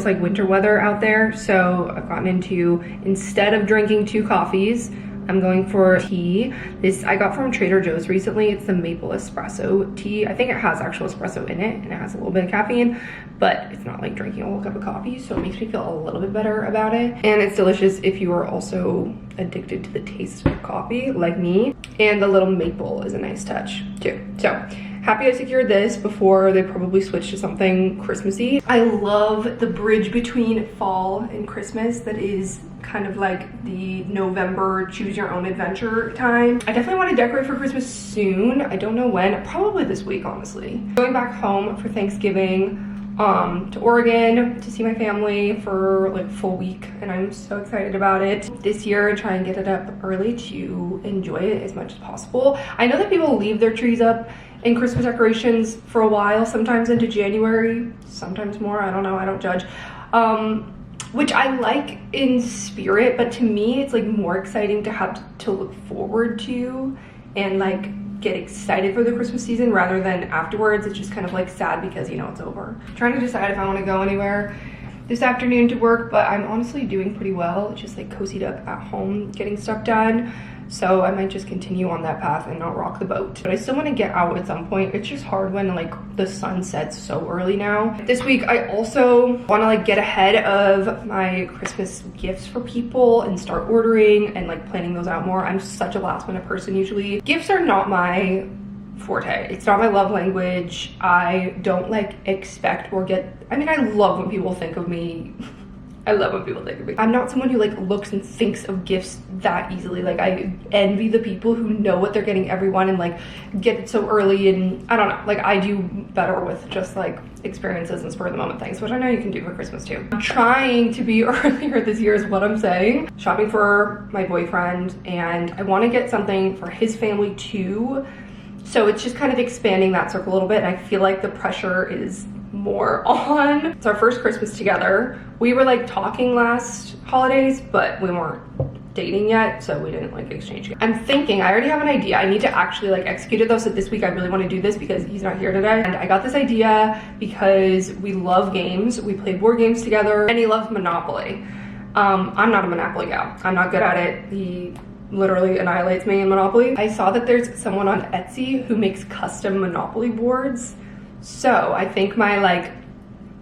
like winter weather out there. So I've gotten into, instead of drinking 2 coffees, I'm going for tea. This I got from Trader Joe's recently. It's the maple espresso tea. I think it has actual espresso in it and it has a little bit of caffeine, but it's not like drinking a whole cup of coffee, so it makes me feel a little bit better about it. And it's delicious if you are also addicted to the taste of coffee like me. And the little maple is a nice touch too. So happy I secured this before they probably switch to something Christmassy. I love the bridge between fall and Christmas that is kind of like the November choose your own adventure time. I definitely want to decorate for Christmas soon. I don't know when, probably this week, honestly. Going back home for Thanksgiving to Oregon to see my family for like a full week, and I'm so excited about it. This year, try and get it up early to enjoy it as much as possible. I know that people leave their trees up and Christmas decorations for a while, sometimes into January, sometimes more, I don't know, I don't judge. Which I like in spirit, but to me it's like more exciting to have to look forward to and like get excited for the Christmas season rather than afterwards. It's just kind of like sad because, you know, it's over. I'm trying to decide if I want to go anywhere this afternoon to work, but I'm honestly doing pretty well, just like cozied up at home getting stuff done. So I might just continue on that path and not rock the boat. But I still want to get out at some point. It's just hard when like the sun sets so early now. This week I also want to like get ahead of my Christmas gifts for people and start ordering and like planning those out more. I'm such a last minute person usually. Gifts are not my forte. It's not my love language. I don't like expect or get, I mean, I love when people think of me. I love when people think of me. I'm not someone who like looks and thinks of gifts that easily. Like I envy the people who know what they're getting everyone and like get it so early, and I don't know, like I do better with just like experiences and spur of the moment things, which I know you can do for Christmas too. I'm trying to be earlier this year is what I'm saying. Shopping for my boyfriend, and I want to get something for his family too. So it's just kind of expanding that circle a little bit, and I feel like the pressure is more on. It's our first Christmas together. We were like talking last holidays, but we weren't dating yet, so we didn't like exchange. I'm thinking, I already have an idea. I need to actually like execute it though, so this week I really want to do this because he's not here today. And I got this idea because we love games. We play board games together, and he loves Monopoly. I'm not a Monopoly gal. I'm not good at it. He literally annihilates me in Monopoly. I saw that there's someone on Etsy who makes custom Monopoly boards. So I think my like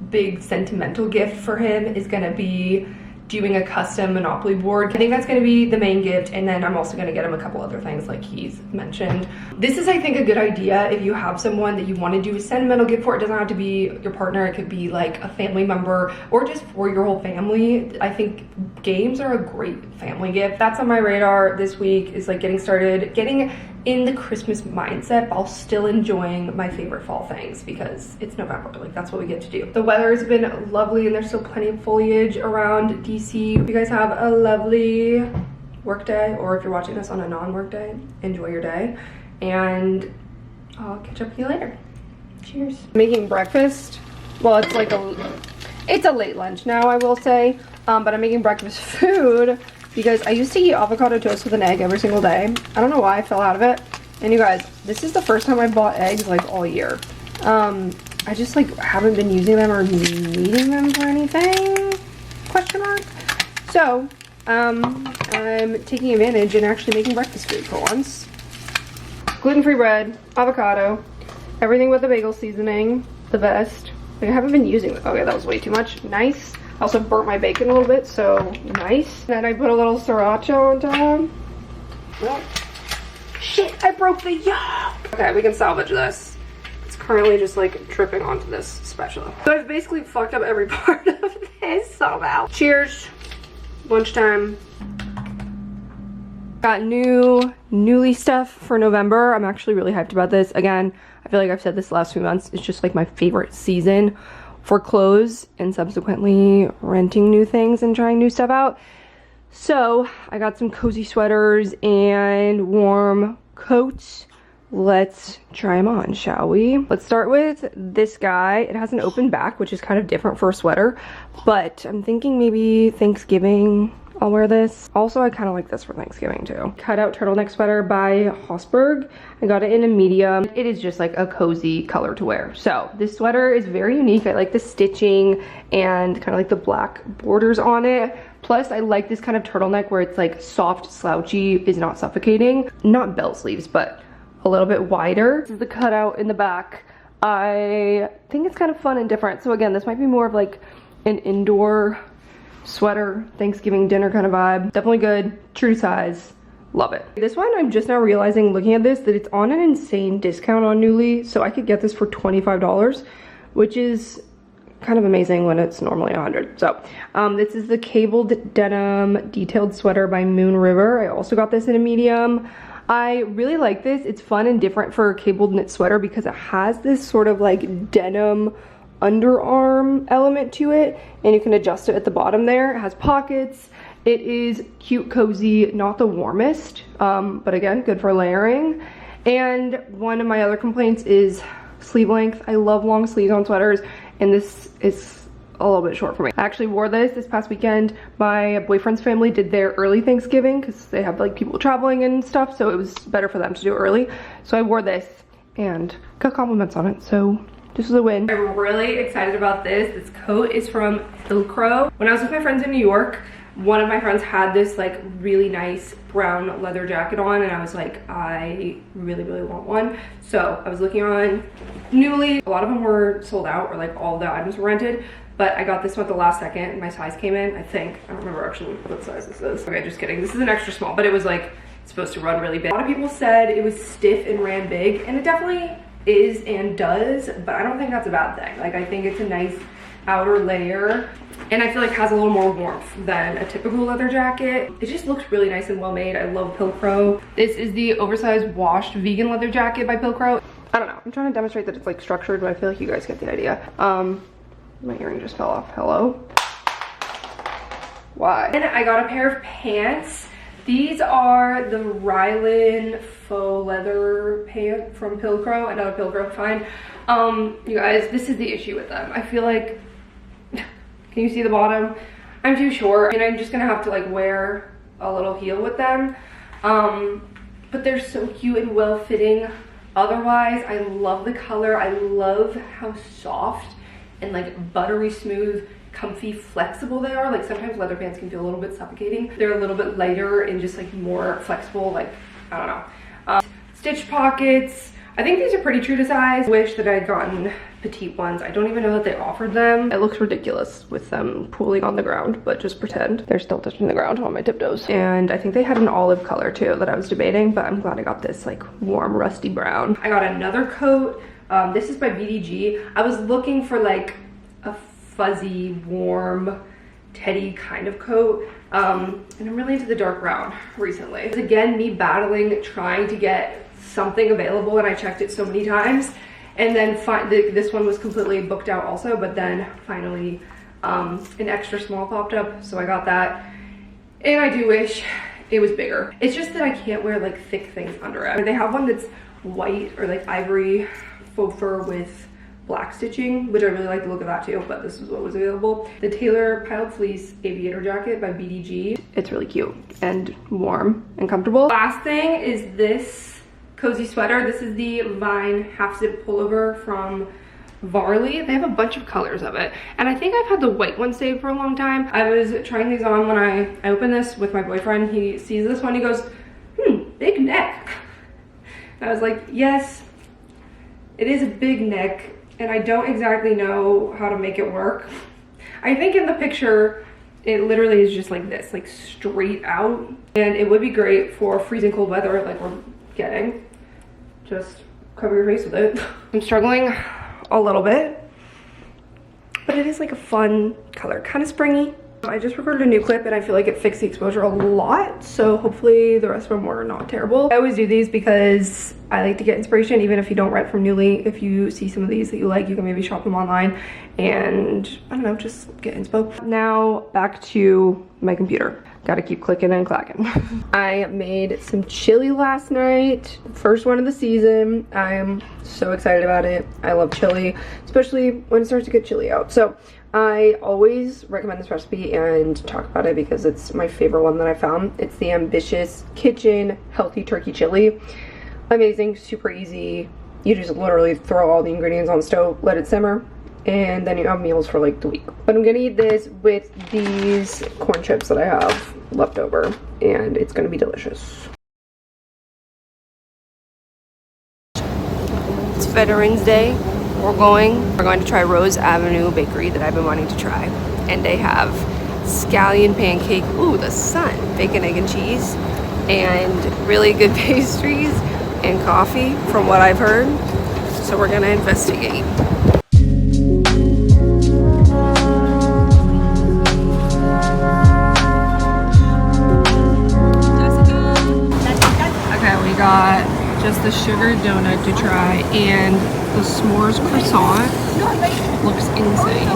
big sentimental gift for him is gonna be doing a custom Monopoly board. I think that's gonna be the main gift, and then I'm also gonna get him a couple other things like he's mentioned. This is, I think, a good idea if you have someone that you want to do a sentimental gift for. It doesn't have to be your partner, it could be like a family member or just for your whole family. I think games are a great family gift. That's on my radar this week, is like getting started, getting in the Christmas mindset while still enjoying my favorite fall things because it's November, like that's what we get to do. The weather has been lovely and there's still plenty of foliage around DC. Hope you guys have a lovely work day, or if you're watching this on a non-work day, enjoy your day, and I'll catch up with you later. Cheers. Making breakfast. Well, it's like it's a late lunch now, I will say, but I'm making breakfast food because I used to eat avocado toast with an egg every single day. I don't know why I fell out of it. And you guys, this is the first time I bought eggs like all year. I just like haven't been using them or needing them for anything, question mark. So, I'm taking advantage and actually making breakfast food for once. Gluten-free bread, avocado, everything with the bagel seasoning, the best. Like I haven't been using it. Okay, that was way too much. Nice. I also burnt my bacon a little bit, so nice. Then I put a little sriracha on top. Oh, shit, I broke the yolk. Okay, we can salvage this. It's currently just like dripping onto this spatula. So I've basically fucked up every part of this somehow. Cheers. Lunchtime. Got newly stuff for November. I'm actually really hyped about this. Again, I feel like I've said this the last few months. It's just like my favorite season for clothes and subsequently renting new things and trying new stuff out. So I got some cozy sweaters and warm coats. Let's try them on, shall we? Let's start with this guy. It has an open back, which is kind of different for a sweater, but I'm thinking maybe Thanksgiving I'll wear this. Also, I kind of like this for Thanksgiving too. Cutout turtleneck sweater by Hossberg. I got it in a medium. It is just like a cozy color to wear. So this sweater is very unique. I like the stitching and kind of like the black borders on it. Plus, I like this kind of turtleneck where it's like soft, slouchy, is not suffocating. Not bell sleeves, but a little bit wider. This is the cutout in the back. I think it's kind of fun and different. So again, this might be more of like an indoor sweater, Thanksgiving dinner kind of vibe. Definitely good, true to size, love it. This one, I'm just now realizing looking at this that it's on an insane discount on Nuuly, so I could get this for $25, which is kind of amazing when it's normally $100. So this is the cabled denim detailed sweater by Moon River. I also got this in a medium. I really like this. It's fun and different for a cabled knit sweater because it has this sort of like denim underarm element to it, and you can adjust it at the bottom there. It has pockets. It is cute, cozy, not the warmest, but again, good for layering. And one of my other complaints is sleeve length. I love long sleeves on sweaters, and this is a little bit short for me. I actually wore this past weekend. My boyfriend's family did their early Thanksgiving because they have like people traveling and stuff, so it was better for them to do early. So I wore this and got compliments on it, so this is a win. I'm really excited about this. This coat is from Pilcrow. When I was with my friends in New York, one of my friends had this like really nice brown leather jacket on, and I was like, I really want one. So I was looking on Nuuly. A lot of them were sold out, or like all the items were rented, but I got this one at the last second and my size came in, I think. I don't remember actually what size this is. Okay, just kidding. This is an extra small, but it was like supposed to run really big. A lot of people said it was stiff and ran big, and it definitely is and does, but I don't think that's a bad thing. Like, I think it's a nice outer layer, and I feel like it has a little more warmth than a typical leather jacket. It just looks really nice and well made. I love Pilcrow. This is the oversized washed vegan leather jacket by Pilcrow. I don't know, I'm trying to demonstrate that it's like structured, but I feel like you guys get the idea. My earring just fell off. Hello? Why? And I got a pair of pants. These are the Rylan faux leather pant from Pilcrow, another Pilcrow find. You guys, this is the issue with them. I feel like, can you see the bottom? I'm too short, and I'm just gonna have to like wear a little heel with them. But they're so cute and well fitting. Otherwise, I love the color. I love how soft and like buttery smooth, comfy, flexible they are. Like, sometimes leather pants can feel a little bit suffocating. They're a little bit lighter and just like more flexible, like, I don't know. Stitched pockets. I think these are pretty true to size. Wish that I had gotten petite ones. I don't even know that they offered them. It looks ridiculous with them pooling on the ground, but just pretend. They're still touching the ground on my tiptoes. And I think they had an olive color too that I was debating, but I'm glad I got this like warm, rusty brown. I got another coat. This is by BDG. I was looking for like a fuzzy, warm, teddy kind of coat. And I'm really into the dark brown recently. It's again me battling, trying to get something available, and I checked it so many times, and then this one was completely booked out also, but then finally an extra small popped up, so I got that. And I do wish it was bigger. It's just that I can't wear like thick things under it. They have one that's white or like ivory faux fur with black stitching, which I really like the look of that too, but this is what was available. The Taylor Piled Fleece Aviator Jacket by BDG. It's really cute and warm and comfortable. Last thing is this cozy sweater. This is the Vine half zip pullover from Varley. They have a bunch of colors of it, and I think I've had the white one saved for a long time. I was trying these on when I opened this with my boyfriend. He sees this one, he goes, big neck. And I was like, yes, it is a big neck, and I don't exactly know how to make it work. I think in the picture it literally is just like this, like straight out, and it would be great for freezing cold weather like we're getting. Just cover your face with it. I'm struggling a little bit, but it is like a fun color, kind of springy. I just recorded a new clip and I feel like it fixed the exposure a lot, so hopefully the rest of them were not terrible. I always do these because I like to get inspiration, even if you don't rent from Nuuly. If you see some of these that you like, you can maybe shop them online and, I don't know, just get inspo. Now back to my computer. Gotta keep clicking and clacking. I made some chili last night. First one of the season. I am so excited about it. I love chili, especially when it starts to get chilly out. So I always recommend this recipe and talk about it because it's my favorite one that I found. It's the Ambitious Kitchen Healthy Turkey Chili. Amazing, super easy. You just literally throw all the ingredients on the stove, let it simmer, and then you have meals for like the week. But I'm gonna eat this with these corn chips that I have left over, and it's gonna be delicious. It's Veterans Day. We're going to try Rose Avenue Bakery that I've been wanting to try. And they have scallion pancake, ooh, the sun, bacon, egg, and cheese, and really good pastries and coffee from what I've heard. So we're gonna investigate. Okay, we got just the sugar donut to try and the s'mores croissant. Looks insane.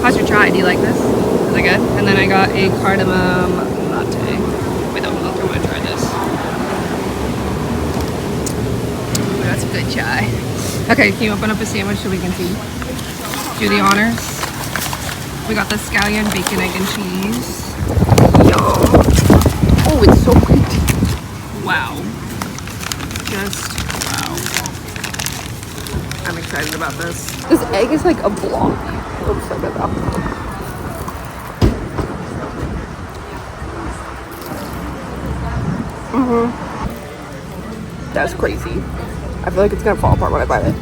How's your chai? Do you like this? Is it good? And then I got a cardamom latte. Wait, I'm gonna try this. Ooh, that's a good chai. Okay, can you open up a sandwich so we can see? Do the honors. We got the scallion, bacon, egg, and cheese. Yum. Oh, it's so good. Wow. Just wow. I'm excited about this. This egg is like a block. It looks like a block. That's crazy. I feel like it's gonna fall apart when I bite it.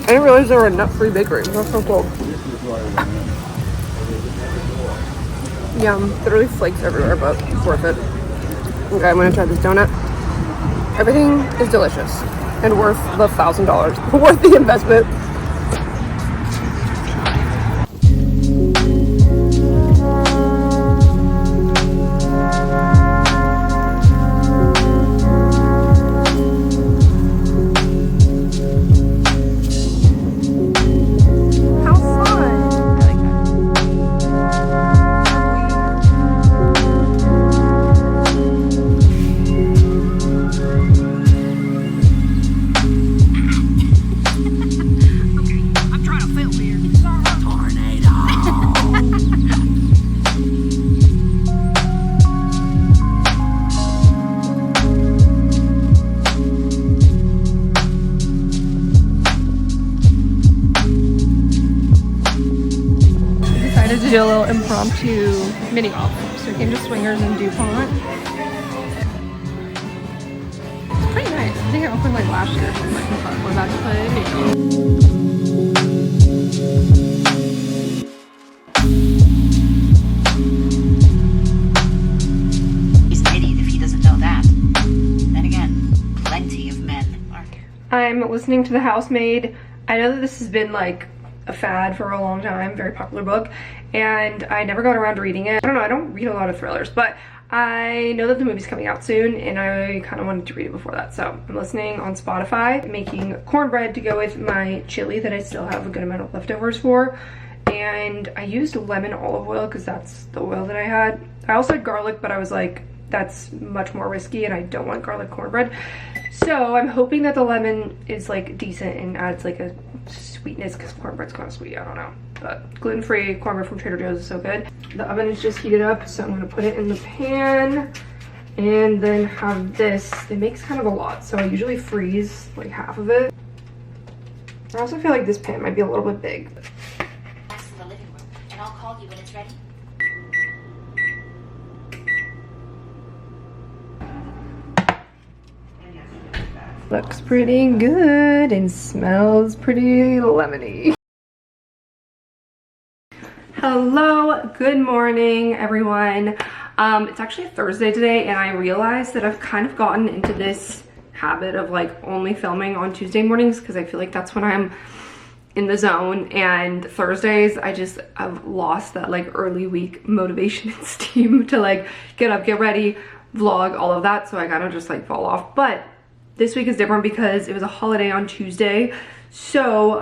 I didn't realize there were nut-free bakeries. That's so cool. Yum. Literally flakes everywhere, but it's worth it. Okay, I'm gonna try this donut. Everything is delicious and worth the $1,000. Worth the investment. To do a little impromptu mini golf. So we came to Swingers in DuPont. It's pretty nice. I think it opened like last year or something, but we're about to play mini golf. He's an idiot if he doesn't know that. Then again, plenty of men are. I'm listening to The Housemaid. I know that this has been like a fad for a long time, very popular book, and I never got around to reading it. I don't know, I don't read a lot of thrillers, but I know that the movie's coming out soon and I kind of wanted to read it before that. So I'm listening on Spotify, making cornbread to go with my chili that I still have a good amount of leftovers for, and I used lemon olive oil because that's the oil that I had. I also had garlic, but I was like, that's much more risky and I don't want garlic cornbread. So I'm hoping that the lemon is like decent and adds like a sweetness because cornbread's kind of sweet, I don't know. But gluten-free cornbread from Trader Joe's is so good. The oven is just heated up, so I'm gonna put it in the pan and then have this. It makes kind of a lot, so I usually freeze like half of it. I also feel like this pan might be a little bit big. That's in the living room, and I'll call you when it's ready. Looks pretty good and smells pretty lemony. Hello, good morning everyone. It's actually Thursday today and I realized that I've kind of gotten into this habit of like only filming on Tuesday mornings because I feel like that's when I'm in the zone, and Thursdays I've lost that like early week motivation and steam to like get up, get ready, vlog, all of that, so I kind of just like fall off. But this week is different because it was a holiday on Tuesday. So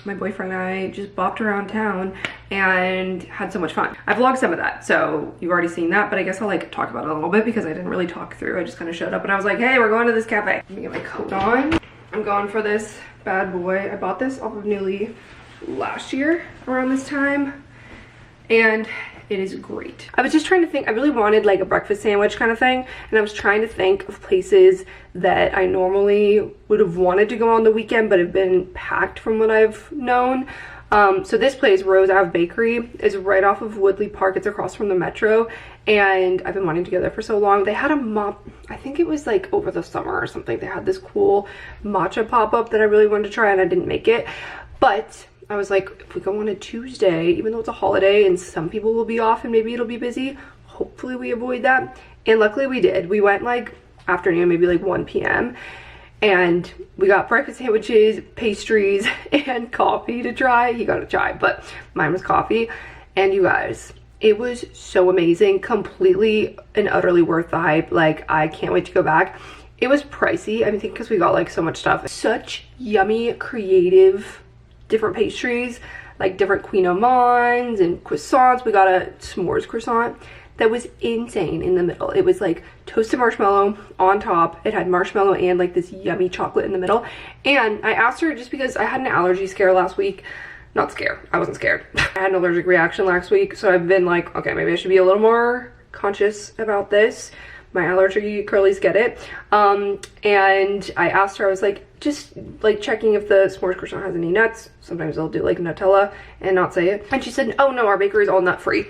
my boyfriend and I just bopped around town and had so much fun. I vlogged some of that, so you've already seen that, but I guess I'll like talk about it a little bit because I didn't really talk through. I just kind of showed up and I was like, hey, we're going to this cafe. Let me get my coat on. I'm going for this bad boy. I bought this off of Newly last year around this time, and it is great. I was just trying to think, I really wanted like a breakfast sandwich kind of thing, and I was trying to think of places that I normally would have wanted to go on the weekend but have been packed from what I've known. So this place, Rose Ave Bakery, is right off of Woodley Park. It's across from the Metro, and I've been wanting to go there for so long. They had I think it was like over the summer or something, they had this cool matcha pop-up that I really wanted to try, and I didn't make it. But I was like, if we go on a Tuesday, even though it's a holiday and some people will be off and maybe it'll be busy, hopefully we avoid that. And luckily we did. We went like afternoon, maybe like 1 p.m. and we got breakfast sandwiches, pastries, and coffee to try. He got a chai, but mine was coffee. And you guys, it was so amazing. Completely and utterly worth the hype. Like, I can't wait to go back. It was pricey, I think because we got like so much stuff. Such yummy, creative, different pastries, like different Queen Amands and croissants. We got a s'mores croissant that was insane in the middle. It was like toasted marshmallow on top. It had marshmallow and like this yummy chocolate in the middle. And I asked her, just because I had an allergy scare last week. Not scare, I wasn't scared. I had an allergic reaction last week, so I've been like, okay, maybe I should be a little more conscious about this. My allergy curlies get it. And I asked her, I was like, just like checking if the s'mores croissant has any nuts. Sometimes they'll do like Nutella and not say it. And she said, oh no, our bakery is all nut free.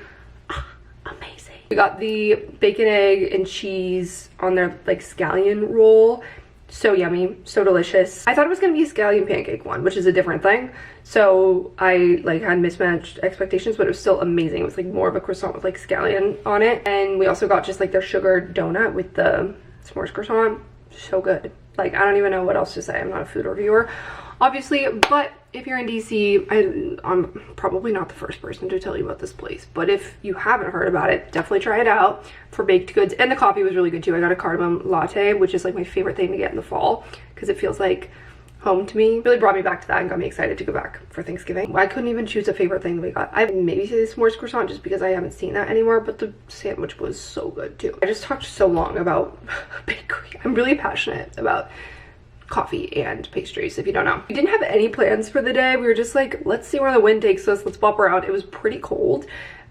Amazing. We got the bacon, egg, and cheese on their like scallion roll. So yummy, so delicious. I thought it was gonna be a scallion pancake one, which is a different thing. So I like had mismatched expectations, but it was still amazing. It was like more of a croissant with like scallion on it. And we also got just like their sugar donut with the s'mores croissant. So good. Like, I don't even know what else to say. I'm not a food reviewer, obviously, but if you're in DC, I'm probably not the first person to tell you about this place, but if you haven't heard about it, definitely try it out for baked goods. And the coffee was really good too. I got a cardamom latte, which is like my favorite thing to get in the fall because it feels like home to me. Really brought me back to that and got me excited to go back for Thanksgiving. I couldn't even choose a favorite thing that we got. I would maybe say the s'mores croissant just because I haven't seen that anymore, but the sandwich was so good too. I just talked so long about bakery. I'm really passionate about coffee and pastries, if you don't know. We didn't have any plans for the day. We were just like, let's see where the wind takes us. Let's bop around. It was pretty cold,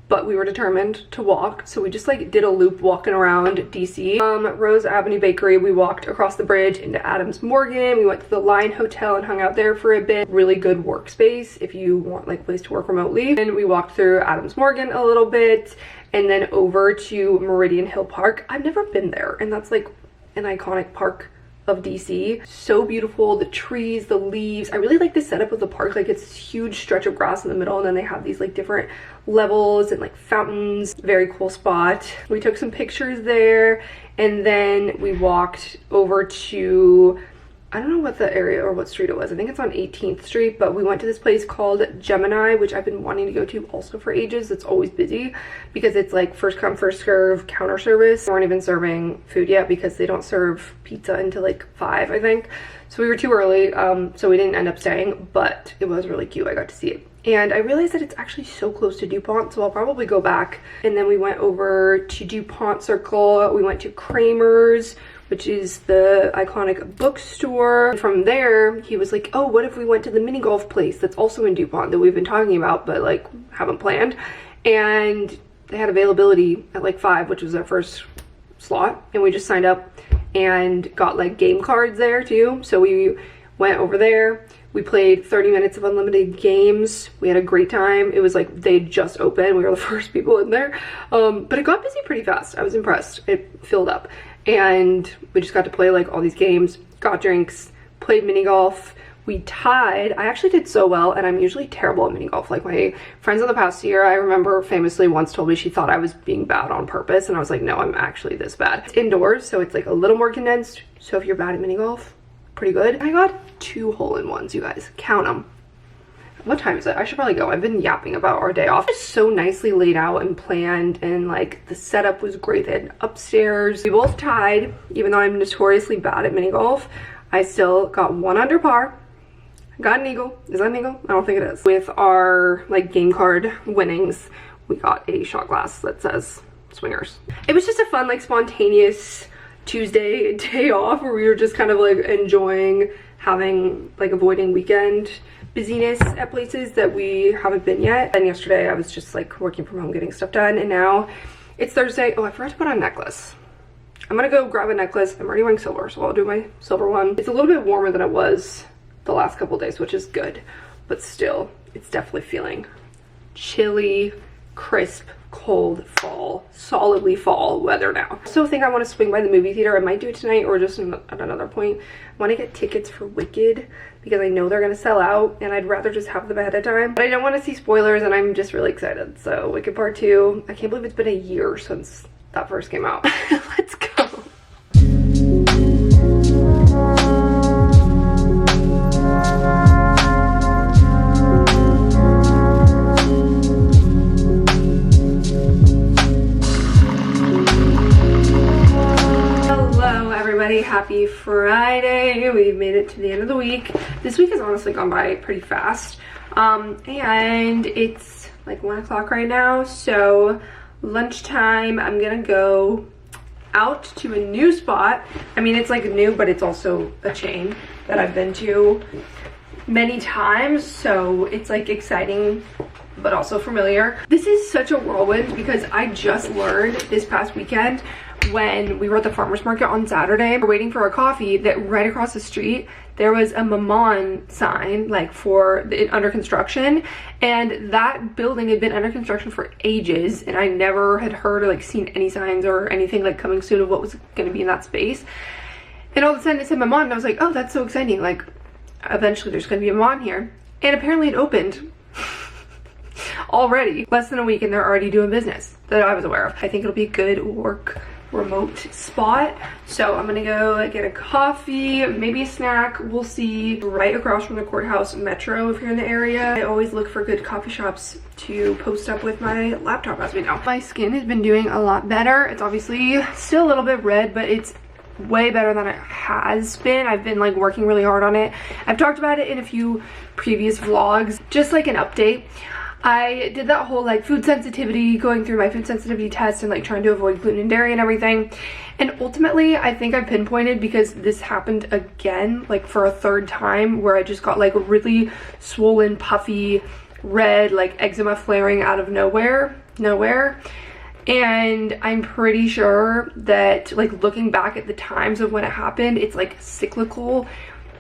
but we were determined to walk. So we just like did a loop walking around DC. Rose Avenue Bakery, we walked across the bridge into Adams Morgan. We went to the Line Hotel and hung out there for a bit. Really good workspace if you want like a place to work remotely. And we walked through Adams Morgan a little bit and then over to Meridian Hill Park. I've never been there, and that's like an iconic park of DC. So beautiful, the trees, the leaves. I really like the setup of the park. Like, it's this huge stretch of grass in the middle, and then they have these like different levels and like fountains. Very cool spot. We took some pictures there, and then we walked over to, I don't know what the area or what street it was. I think it's on 18th Street, but we went to this place called Gemini, which I've been wanting to go to also for ages. It's always busy because it's like first come, first serve counter service. They weren't even serving food yet because they don't serve pizza until like 5, I think. So we were too early, so we didn't end up staying, but it was really cute. I got to see it. And I realized that it's actually so close to DuPont, so I'll probably go back. And then we went over to DuPont Circle. We went to Kramer's, which is the iconic bookstore. From there, he was like, oh, what if we went to the mini golf place that's also in DuPont that we've been talking about but like haven't planned? And they had availability at like 5, which was our first slot, and we just signed up and got like game cards there too. So we went over there. We played 30 minutes of unlimited games. We had a great time. It was like they just opened. We were the first people in there. But it got busy pretty fast. I was impressed. It filled up. And we just got to play like all these games, got drinks, played mini golf. We tied. I actually did so well, and I'm usually terrible at mini golf. Like, my friends in the past year, I remember famously once told me she thought I was being bad on purpose, and I was like, no, I'm actually this bad. It's indoors, so it's like a little more condensed. So if you're bad at mini golf, pretty good. I got 2 hole-in-ones, you guys. Count them. What time is it? I should probably go. I've been yapping about our day off. It's so nicely laid out and planned, and like the setup was great. They had upstairs. We both tied, even though I'm notoriously bad at mini golf. I still got 1 under par. Got an eagle. Is that an eagle? I don't think it is. With our like game card winnings, we got a shot glass that says Swingers. It was just a fun, like, spontaneous Tuesday day off where we were just kind of like enjoying having like a voiding weekend busyness at places that we haven't been yet. And yesterday I was just like working from home getting stuff done, and now it's Thursday. Oh, I forgot to put on a necklace. I'm gonna go grab a necklace. I'm already wearing silver, so I'll do my silver one. It's a little bit warmer than it was the last couple days, which is good, but still, it's definitely feeling chilly, crisp, cold fall, solidly fall weather now. I still think I want to swing by the movie theater. I might do it tonight or just at another point. I want to get tickets for Wicked because I know they're going to sell out, and I'd rather just have them ahead of time. But I don't want to see spoilers, and I'm just really excited. So Wicked Part 2, I can't believe it's been a year since that first came out. Let's go. Happy Friday. We've made it to the end of the week. This week has honestly gone by pretty fast, and it's like 1 o'clock right now, so lunchtime I'm gonna go out to a new spot. I mean, it's like new, but it's also a chain that I've been to many times, so it's like exciting but also familiar. This is such a whirlwind because I just learned this past weekend when we were at the farmer's market on Saturday, we're waiting for our coffee, that right across the street there was a Maman sign like for under construction, and that building had been under construction for ages, and I never had heard or like seen any signs or anything like coming soon of what was going to be in that space. And all of a sudden it said Maman, and I was like, oh, that's so exciting, like eventually there's going to be a Maman here. And apparently it opened already, less than a week, and they're already doing business that I was aware of. I think it'll be a good work remote spot, so I'm gonna go get a coffee, maybe a snack, we'll see, right across from the courthouse metro if you're in the area. I always look for good coffee shops to post up with my laptop, as we know. My skin has been doing a lot better. It's obviously still a little bit red, but it's way better than it has been. I've been like working really hard on it. I've talked about it in a few previous vlogs. Just like an update, I did that whole like food sensitivity, going through my food sensitivity test and like trying to avoid gluten and dairy and everything. And ultimately, I think I pinpointed, because this happened again, like for a third time, where I just got like really swollen, puffy, red, like eczema flaring out of nowhere. And I'm pretty sure that, like, looking back at the times of when it happened, it's like cyclical,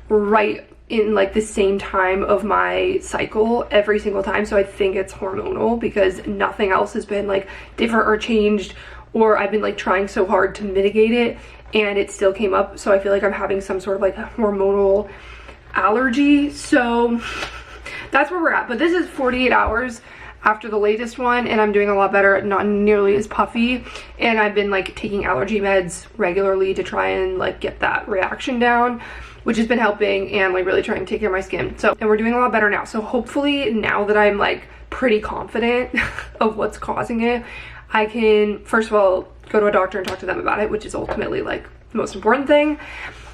right in like the same time of my cycle every single time. So I think it's hormonal, because nothing else has been like different or changed, or I've been like trying so hard to mitigate it and it still came up. So I feel like I'm having some sort of like hormonal allergy. So that's where we're at. But this is 48 hours after the latest one, and I'm doing a lot better, not nearly as puffy, and I've been like taking allergy meds regularly to try and like get that reaction down, which has been helping, and like really trying to take care of my skin. So, and we're doing a lot better now. So hopefully now that I'm like pretty confident of what's causing it, I can first of all go to a doctor and talk to them about it, which is ultimately like the most important thing,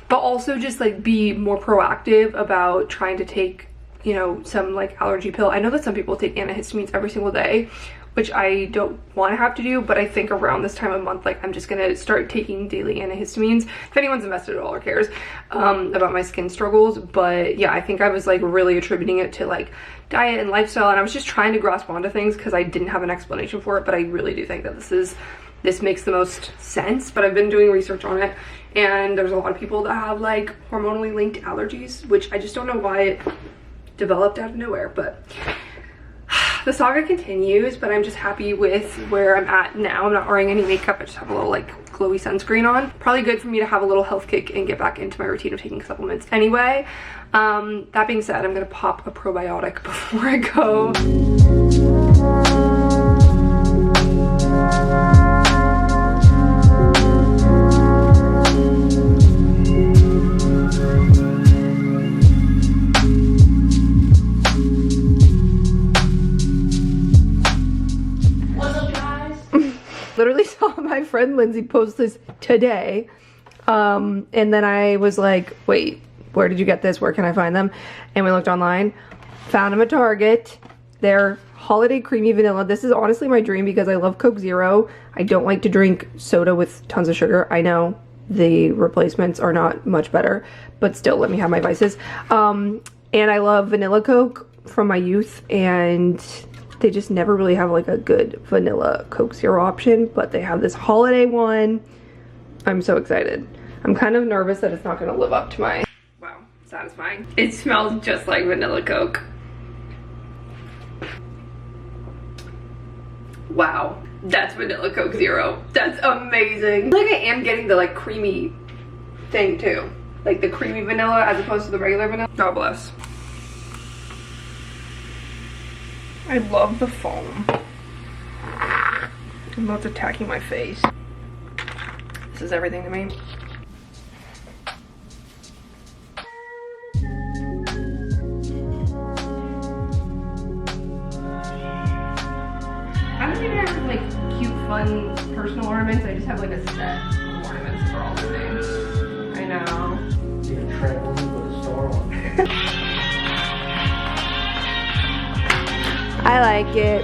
but also just like be more proactive about trying to take, you know, some like allergy pill. I know that some people take antihistamines every single day, which I don't want to have to do, but I think around this time of month, like I'm just gonna start taking daily antihistamines, if anyone's invested at all or cares about my skin struggles. But yeah, I think I was like really attributing it to like diet and lifestyle, and I was just trying to grasp onto things because I didn't have an explanation for it. But I really do think that this makes the most sense. But I've been doing research on it, and there's a lot of people that have like hormonally linked allergies, which I just don't know why it developed out of nowhere. But the saga continues, but I'm just happy with where I'm at now. I'm not wearing any makeup. I just have a little like glowy sunscreen on. Probably good for me to have a little health kick and get back into my routine of taking supplements anyway. That being said, I'm gonna pop a probiotic before I go. Literally saw my friend Lindsay post this today, and then I was like, wait, where did you get this? Where can I find them? And we looked online, found them at Target. They're holiday creamy vanilla. This is honestly my dream because I love Coke Zero. I don't like to drink soda with tons of sugar. I know the replacements are not much better, but still, let me have my vices. And I love vanilla Coke from my youth, and they just never really have like a good vanilla Coke Zero option, but they have this holiday one. I'm so excited. I'm kind of nervous that it's not gonna live up to my, wow, satisfying. It smells just like vanilla Coke. Wow, that's vanilla Coke Zero. That's amazing. I feel like I am getting the like creamy thing too. Like the creamy vanilla as opposed to the regular vanilla. God bless. I love the foam. I'm about attacking my face. This is everything to me. I don't even have like cute, fun personal ornaments. I just have like a set of ornaments for all the things. I know. You can try one with a star on it. I like it.